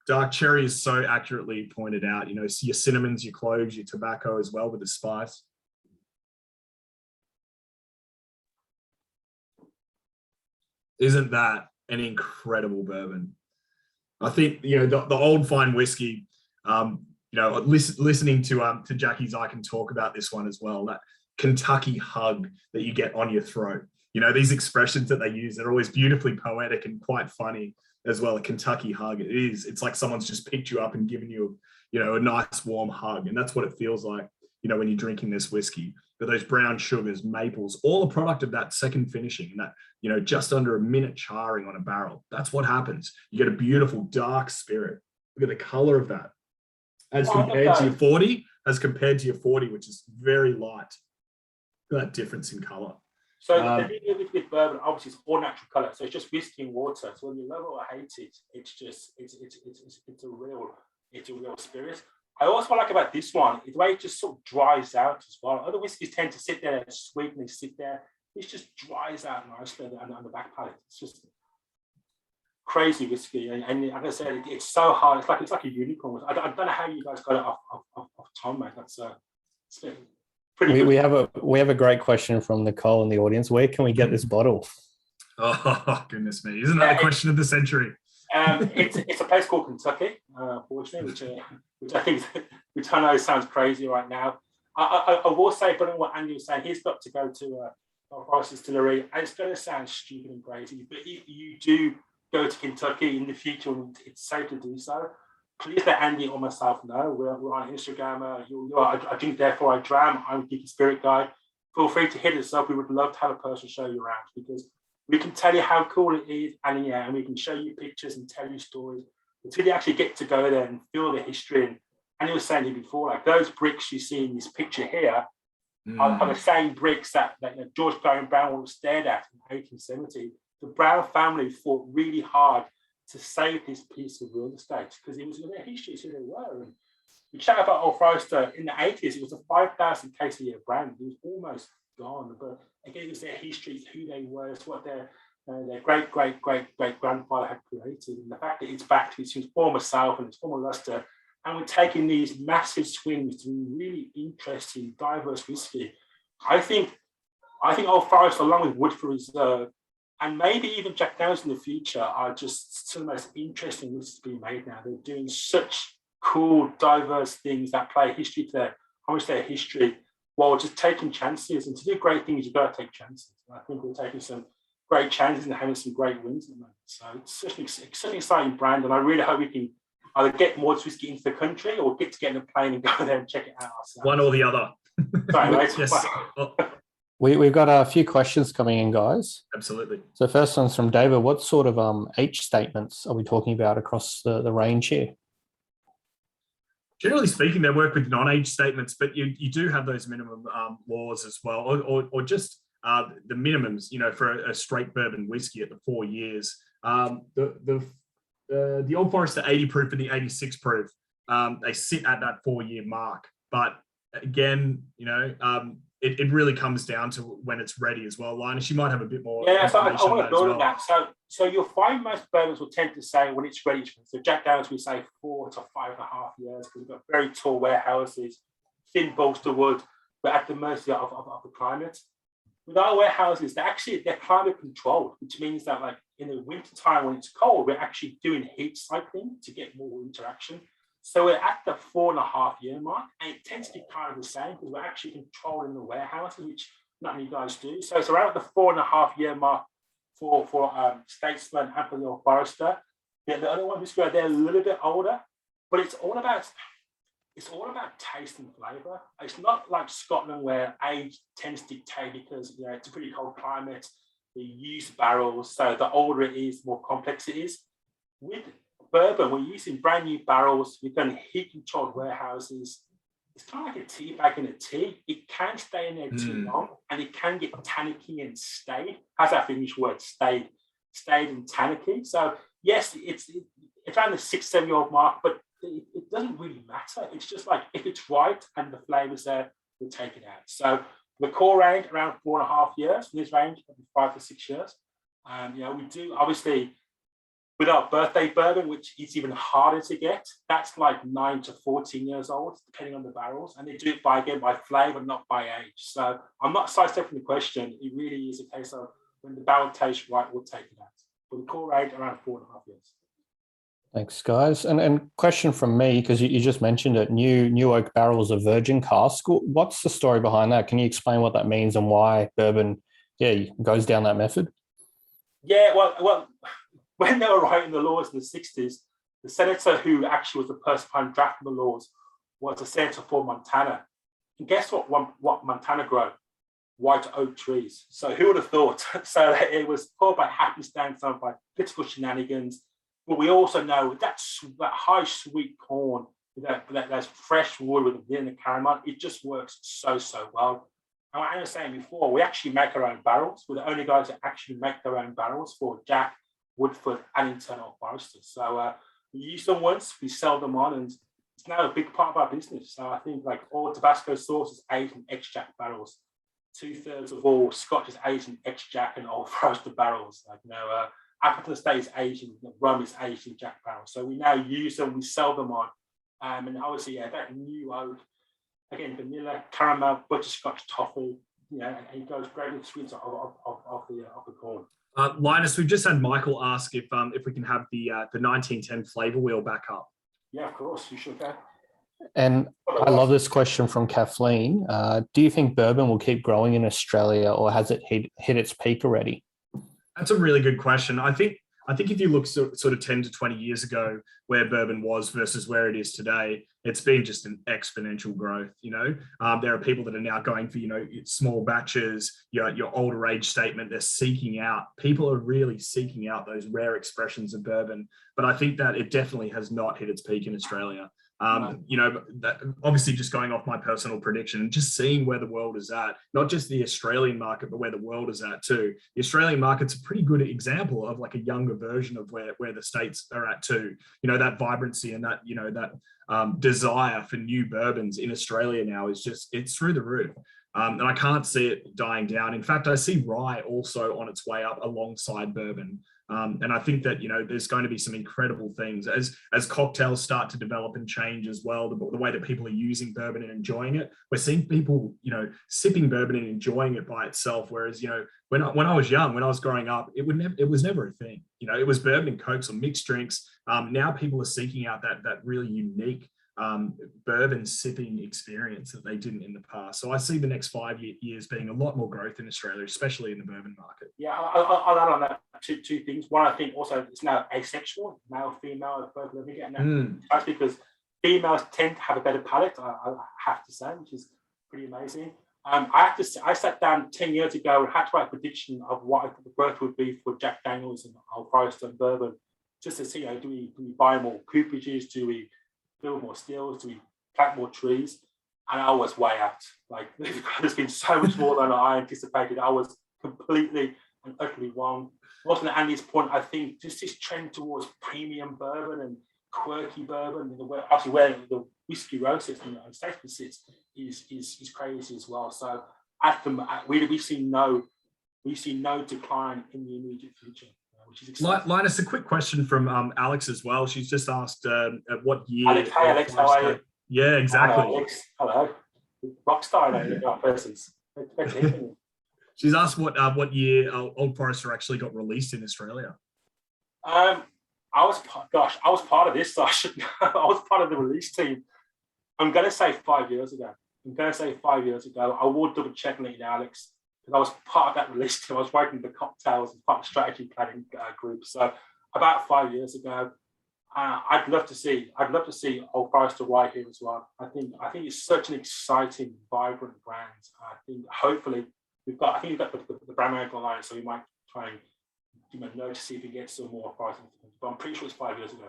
Dark cherry is so accurately pointed out. You know, your cinnamons, your cloves, your tobacco as well with the spice. Isn't that an incredible bourbon? I think, you know, the old fine whiskey, you know, listening to Jackie Zykan talk about this one as well, that Kentucky hug that you get on your throat. You know, these expressions that they use, they're always beautifully poetic and quite funny as well. A Kentucky hug, it's like someone's just picked you up and given you, you know, a nice warm hug. And that's what it feels like, you know, when you're drinking this whiskey. But those brown sugars, maples, all a product of that second finishing, and that, you know, just under a minute charring on a barrel. That's what happens. You get a beautiful dark spirit. Look at the color of that. As compared to your 40, which is very light. Look at that difference in color. So the thing with bourbon, obviously, it's all natural color. So it's just whiskey and water. So when you love it or hate it, it's just it's a real spirit. I also like about this one is the way it just sort of dries out as well. Other whiskies tend to sit there and sweet and they sit there. It just dries out nicely on the back palate. It's just crazy whiskey, and like I said, it's so hard. It's like a unicorn. I don't know how you guys got it off Tom, mate. That's pretty. We have a great question from Nicole in the audience. Where can we get this bottle? Oh goodness me! Isn't that the question of the century? It's a place called Kentucky, unfortunately, which I know sounds crazy right now. I will say, but on what Andy was saying, he's got to go to Old Forester Distillery, and it's going to sound stupid and crazy, but if you do go to Kentucky in the future, and it's safe to do so, please let Andy or myself know. We're on Instagram. I drink, therefore I dram. I'm a geeky spirit guy. Feel free to hit us up. We would love to have a person show you around, because we can tell you how cool it is, and we can show you pictures and tell you stories until you actually get to go there and feel the history. And he was saying it before, like those bricks you see in this picture here are the same bricks that George Brown was stared at in 1870. The Brown family fought really hard to save this piece of real estate because it was in their history, it's who they were. And we chat about Old Forester in the 80s, it was a 5,000 case a year brand. It was almost gone, but again, it was their history, it's who they were, it's what their great grandfather had created. And the fact that it's back to its former self and its former luster, and we're taking these massive swings to really interesting, diverse whiskey. I think Old Forester, along with Woodford Reserve, and maybe even Jack Daniel's in the future, are just some of the most interesting whiskeys being made now. They're doing such cool, diverse things that play history to their history, while just taking chances. And to do great things, you've got to take chances. And I think we're taking some great chances and having some great wins at the moment. So it's such an exciting brand, and I really hope we can either get more whiskey into the country or get in a plane and go there and check it out ourselves. One or the other. Sorry, mate. Yes. We've got a few questions coming in, guys. Absolutely. So first one's from David. What sort of H statements are we talking about across the range here? Generally speaking, they work with non-age statements, but you do have those minimum laws as well, or just the minimums, for a straight bourbon whiskey at the 4 years. The Old Forester 80 proof and the 86 proof, they sit at that 4 year mark. But again, it really comes down to when it's ready as well. Linus, you might have a bit more. Yeah, so I want to build on that. So you'll find most bourbons will tend to say when it's ready. So Jack Daniel's, we say 4 to 5.5 years, because we've got very tall warehouses, thin bolster wood. We're at the mercy of the climate. With our warehouses, they're climate controlled, which means that like in the winter time when it's cold, we're actually doing heat cycling to get more interaction. So we're at the 4.5 year mark, and it tends to be kind of the same because we're actually controlling the warehouses, which not many guys do. So it's around the 4.5 year mark for Statesman and for the Old Forester. The other ones they're a little bit older, but it's all about taste and flavour. It's not like Scotland where age tends to dictate because it's a pretty cold climate. They use barrels, so the older it is, the more complex it is. With bourbon, we're using brand new barrels. We've done heat-controlled warehouses. It's kind of like a tea bag in a tea. It can stay in there too long, and it can get tannicky and stayed. How's that English word? Stayed and tannicky. So yes, it's around the 6-7 year old mark, but it doesn't really matter. It's just like if it's right and the flavour's there, we'll take it out. So the core range around 4.5 years. In this range, maybe 5 to 6 years. We do obviously with our birthday bourbon, which is even harder to get. That's like 9 to 14 years old, depending on the barrels, and they do it by flavour, not by age. So I'm not sidestepping the question. It really is a case of when the barrel tastes right, we'll take it out. But the core range around 4.5 years. Thanks, guys. And question from me, because you just mentioned it, new oak barrels of virgin cask. What's the story behind that? Can you explain what that means and why bourbon, goes down that method? Yeah, well, when they were writing the laws in the 60s, the senator who actually was the person behind drafting the laws was a senator for Montana. And guess what Montana grow? White oak trees. So who would have thought? So it was poured by happenstance, not by political shenanigans. But we also know that high sweet corn, that fresh wood with the caramel, it just works so well. And I was saying before, we actually make our own barrels. We're the only guys that actually make their own barrels for Jack, Woodford, and Internal Forester. So we use them once, we sell them on, and it's now a big part of our business. So I think like all Tabasco sauce is aged in ex-Jack barrels. 2/3 of all Scotch is aged in ex-Jack and Old Forester barrels. Like, Appleton Estate is aged in, rum is aged in Jack barrels. So we now use them, we sell them on. And obviously, that new oak, again, vanilla, caramel, butterscotch, toffee, and it goes great with sweets of the corn. Linus, we've just had Michael ask if we can have the 1910 flavor wheel back up. Yeah, of course, you should go. And I love this question from Kathleen. Do you think bourbon will keep growing in Australia, or has it hit its peak already? That's a really good question. I think if you look sort of 10 to 20 years ago where bourbon was versus where it is today, it's been just an exponential growth. There are people that are now going for, small batches, your older age statement. They're seeking out, people are really seeking out those rare expressions of bourbon. But I think that it definitely has not hit its peak in Australia. Obviously just going off my personal prediction and just seeing where the world is at, not just the Australian market, but where the world is at too. The Australian market's a pretty good example of like a younger version of where the States are at too. That vibrancy and that desire for new bourbons in Australia now it's through the roof. And I can't see it dying down. In fact, I see rye also on its way up alongside bourbon. And I think that, there's going to be some incredible things as cocktails start to develop and change as well, the way that people are using bourbon and enjoying it. We're seeing people, sipping bourbon and enjoying it by itself. Whereas, when I was young, when I was growing up, it was never a thing. It was bourbon and Cokes or mixed drinks. Now people are seeking out that really unique bourbon sipping experience that they didn't in the past. So I see the next 5 years being a lot more growth in Australia, especially in the bourbon market. Yeah, I'll add on that two things. One, I think also it's now asexual, male, female, both living it. That's because females tend to have a better palate, I have to say, which is pretty amazing. I sat down 10 years ago and had to write a prediction of what I thought the growth would be for Jack Daniels and Old Forester and bourbon, just to see, do we buy more cooperages? Do we build more stills? Do we plant more trees? And I was way out. Like, there's been so much more than I anticipated. I was completely and utterly wrong. Also, to Andy's point, I think just this trend towards premium bourbon and quirky bourbon, obviously where the whiskey roast sits and the Statesman sits is crazy as well. So we see no decline in the immediate future. Which is exciting. Linus, a quick question from Alex as well. She's just asked at what year. Alex, hey Alex, how are you? Yeah, exactly. Hello, Alex. Hello. Rockstar persons. She's asked what year Old Forester actually got released in Australia. I was part of this, so I should know. I was part of the release team. I'm going to say 5 years ago. I will double check and let you know, Alex, because I was part of that release team. I was working the cocktails and part of the strategy planning group. So about 5 years ago, I'd love to see Old Forester right here as well. I think it's such an exciting, vibrant brand. I think hopefully we've got the brand manager online, so we might try and know to see if we get some more pricing. But I'm pretty sure it's 5 years ago.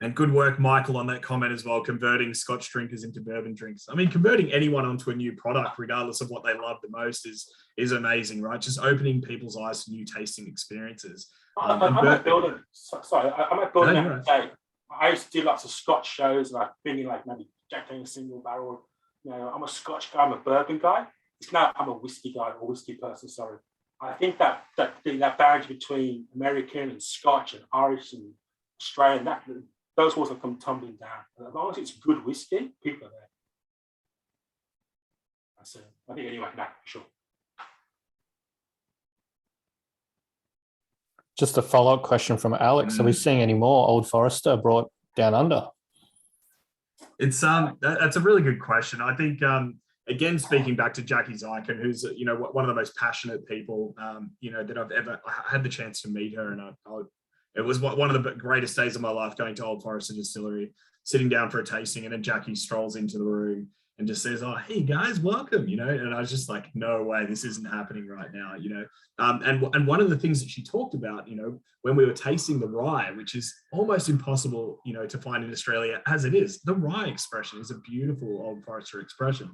And good work, Michael, on that comment as well, converting Scotch drinkers into bourbon drinks. I mean, converting anyone onto a new product, regardless of what they love the most, is amazing, right? Just opening people's eyes to new tasting experiences. I might build it. Sorry, I might build it. I used to do lots of Scotch shows, and I've been in like maybe Jack Daniel's single barrel. I'm a Scotch guy, I'm a bourbon guy. It's now I'm a whiskey guy or whiskey person. Sorry. I think that boundary between American and Scotch and Irish and Australian, those walls have come tumbling down. As long as it's good whiskey, people are there. That's it. I think anyway, for sure. Just a follow-up question from Alex. Are we seeing any more Old Forester brought down under? It's that's a really good question. I think again, speaking back to Jackie Zykan, who's one of the most passionate people that I've ever had the chance to meet her, and it was one of the greatest days of my life going to Old Forester Distillery, sitting down for a tasting, and then Jackie strolls into the room and just says, "Oh, hey guys, welcome," and I was just like, no way, this isn't happening right now, and one of the things that she talked about, when we were tasting the rye, which is almost impossible, to find in Australia as it is, the rye expression is a beautiful Old Forester expression.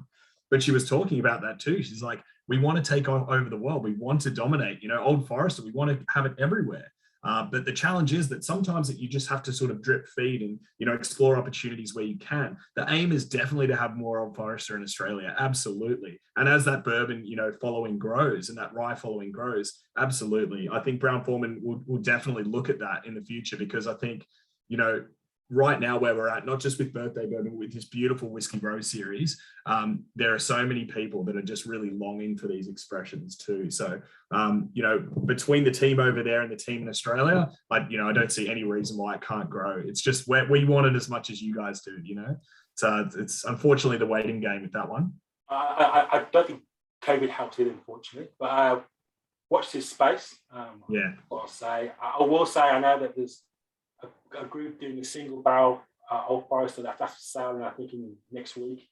but she was talking about that too. She's like, we want to take over the world. We want to dominate, Old Forester, we want to have it everywhere. But the challenge is that sometimes that you just have to sort of drip feed and, explore opportunities where you can. The aim is definitely to have more Old Forester in Australia. Absolutely. And as that bourbon, following grows and that rye following grows, absolutely. I think Brown-Forman will definitely look at that in the future, because I think, right now where we're at, not just with Birthday Bourbon, with this beautiful Whiskey Row series, there are so many people that are just really longing for these expressions too. So, between the team over there and the team in Australia, I don't see any reason why it can't grow. It's just we want it as much as you guys do, So it's unfortunately the waiting game with that one. I don't think COVID helped it, unfortunately, but watch this space. Yeah. I will say, I know that there's a group doing a single barrel Old Forester that's for sale, I think in next week,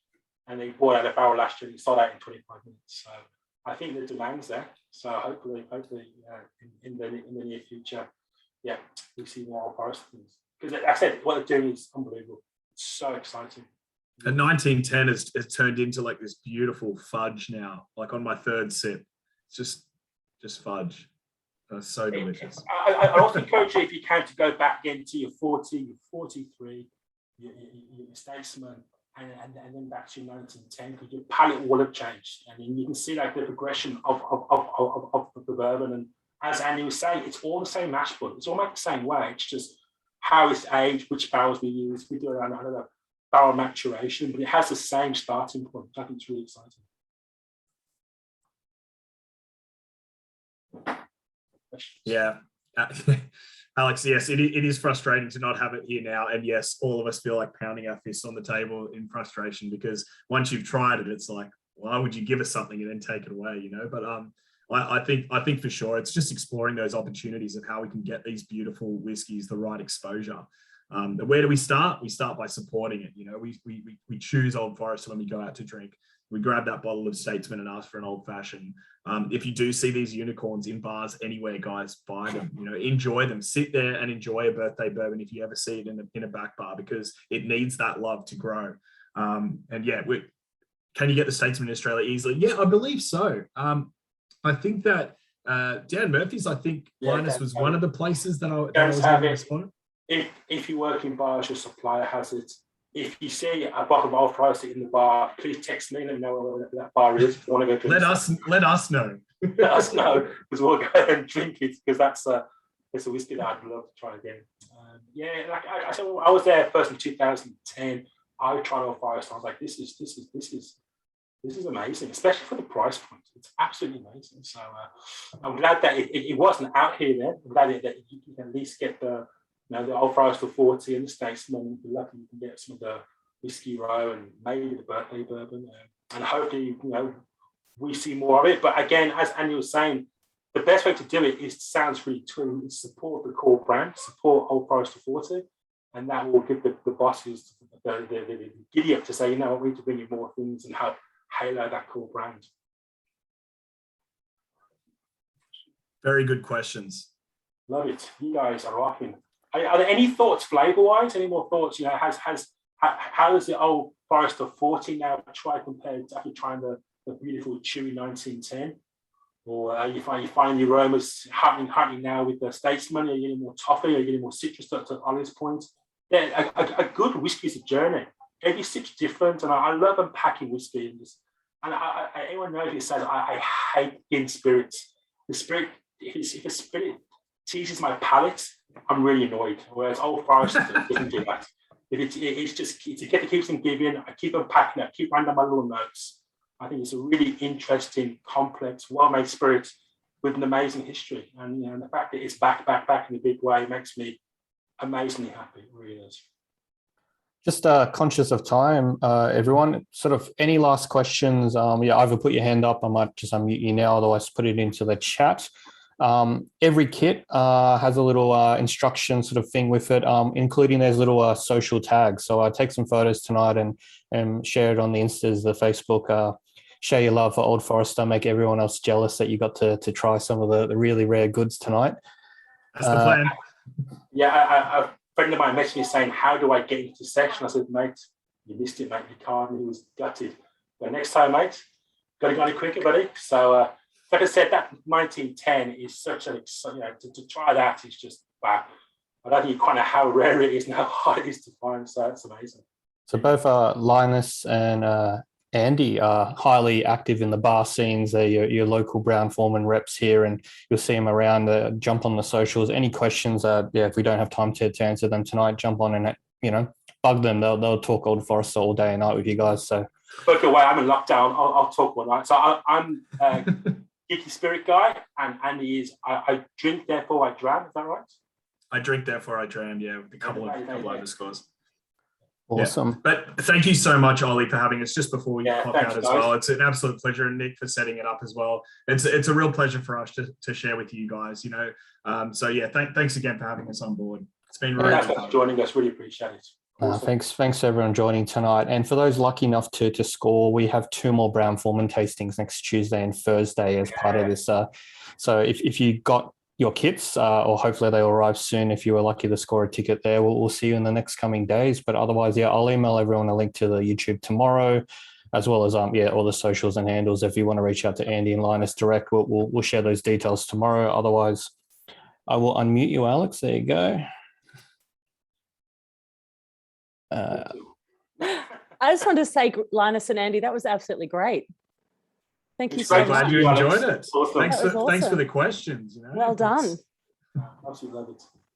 and they bought out a barrel last year and sold out in 25 minutes. So I think the demand's there. So hopefully, in the near future, we see more Old Forester things. Because like I said, what they're doing is unbelievable. It's so exciting. And 1910 has turned into like this beautiful fudge now. Like on my third sip, it's just fudge. That's so delicious. I also encourage you, if you can, to go back into your 40, your 43, your Statesman, and then back to your 1910, because your palate will have changed. And then you can see like the progression of the bourbon. And as Andy was saying, it's all the same mash bill. It's all made the same way. It's just how it's aged, which barrels we use. We do another barrel maturation, but it has the same starting point. I think it's really exciting. Yeah. Alex, yes, it is frustrating to not have it here now. And yes, all of us feel like pounding our fists on the table in frustration, because once you've tried it, it's like, why would you give us something and then take it away, But I think for sure it's just exploring those opportunities of how we can get these beautiful whiskies the right exposure. Where do we start? We start by supporting it. We choose Old Forester when we go out to drink. We grab that bottle of Statesman and ask for an old fashioned. If you do see these unicorns in bars anywhere, guys, buy them. Enjoy them. Sit there and enjoy a birthday bourbon if you ever see it in a back bar, because it needs that love to grow. Can you get the Statesman in Australia easily? Yeah, I believe so. I think that Dan Murphy's, Linus was one of the places that I was going to respond. If you work in bars, your supplier has it. If you see a bottle of Old Forester in the bar, please text me and let me know where that bar is. If you want to go let us know. Let us know, because we'll go and drink it, because it's a whiskey that I'd love to try again. Like I said, I was there first in 2010. I tried Old Forester. I was like, this is amazing, especially for the price point. It's absolutely amazing. So I'm glad that it wasn't out here then. I'm glad that you can at least get the Old Forester 40 and the Statesman. If you're lucky, you can get some of the Whiskey Row and maybe the Birthday Bourbon. And hopefully, we see more of it. But again, as Andy was saying, the best way to do it sounds really true, is support the core brand, support Old Forester 40, and that will give the bosses the giddy up to say, we need to bring you more things and help halo that core brand. Very good questions. Love it. You guys are rocking. Are there any thoughts flavor-wise? Any more thoughts? How does the Old Forester 40 now try compared to actually trying the beautiful chewy 1910? Or you find the aromas happening now with the Statesman? Are you getting more toffee? Are you getting more citrus to Ollie's point? Yeah, a good whiskey is a journey. Every sip's different, and I love unpacking whiskey. And anyone knows who says I hate in spirits. The spirit, if a spirit teases my palate, I'm really annoyed. Whereas Old Forester doesn't do that. It's a gift that keeps on giving. I keep unpacking it. I keep writing down my little notes. I think it's a really interesting, complex, well-made spirit with an amazing history. And the fact that it's back in a big way makes me amazingly happy. It really is. Just conscious of time, everyone. Sort of any last questions? Either put your hand up. I might just unmute you now. Otherwise, put it into the chat. Every kit has a little instruction sort of thing with it, including those little social tags. So I take some photos tonight and share it on the Instas, the Facebook. Share your love for Old Forester. Make everyone else jealous that you got to try some of the really rare goods tonight. That's the plan. A friend of mine messaged me saying, "How do I get into the session?" I said, "Mate, you missed it, mate. You can't." He was gutted. But next time, mate, got to go any quicker, buddy. So, like I said, that 1910 is such an exciting, to try that is just, wow. I don't think you quite know how rare it is and how hard it is to find. So it's amazing. So both Linus and Andy are highly active in the bar scenes. They're your local Brown-Forman reps here, and you'll see them around. Jump on the socials. Any questions? If we don't have time to answer them tonight, jump on and bug them. They'll talk Old Forester all day and night with you guys. So book away. I'm in lockdown. I'll talk one night. So I'm geeky spirit guy, and Andy is. I drink, therefore I dram. Is that right? I drink, therefore I dram. Yeah, with a couple of underscores. Awesome. Yeah. But thank you so much, Ollie, for having us just before we pop out as guys. well. It's an absolute pleasure, and Nick for setting it up as well. It's a real pleasure for us to share with you guys, So yeah, thanks again for having us on board. It's been really thanks for joining us. Really appreciate it. Awesome. Thanks to everyone joining tonight. And for those lucky enough to score, we have 2 more Brown-Forman tastings next Tuesday and Thursday as part of this. So if you got your kits, or hopefully they will arrive soon. If you were lucky to score a ticket there, we'll see you in the next coming days. But otherwise, I'll email everyone a link to the YouTube tomorrow, as well as all the socials and handles. If you want to reach out to Andy and Linus direct, we'll share those details tomorrow. Otherwise, I will unmute you, Alex. There you go. I just wanted to say, Linus and Andy, that was absolutely great. Thank you so much. Glad you enjoyed it. Awesome. Thanks for the questions. Well done. Absolutely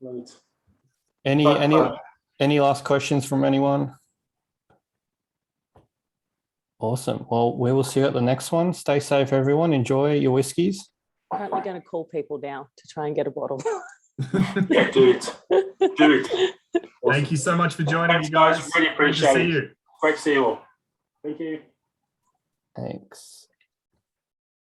love it. Any last questions from anyone? Awesome. Well, we will see you at the next one. Stay safe, everyone. Enjoy your whiskies. Currently going to call people now to try and get a bottle. Yeah, do it. Do it. Awesome. Thank you so much for joining, Thanks, you guys. Really appreciate it. Great to see you. Great to see you all. Thank you. Thanks.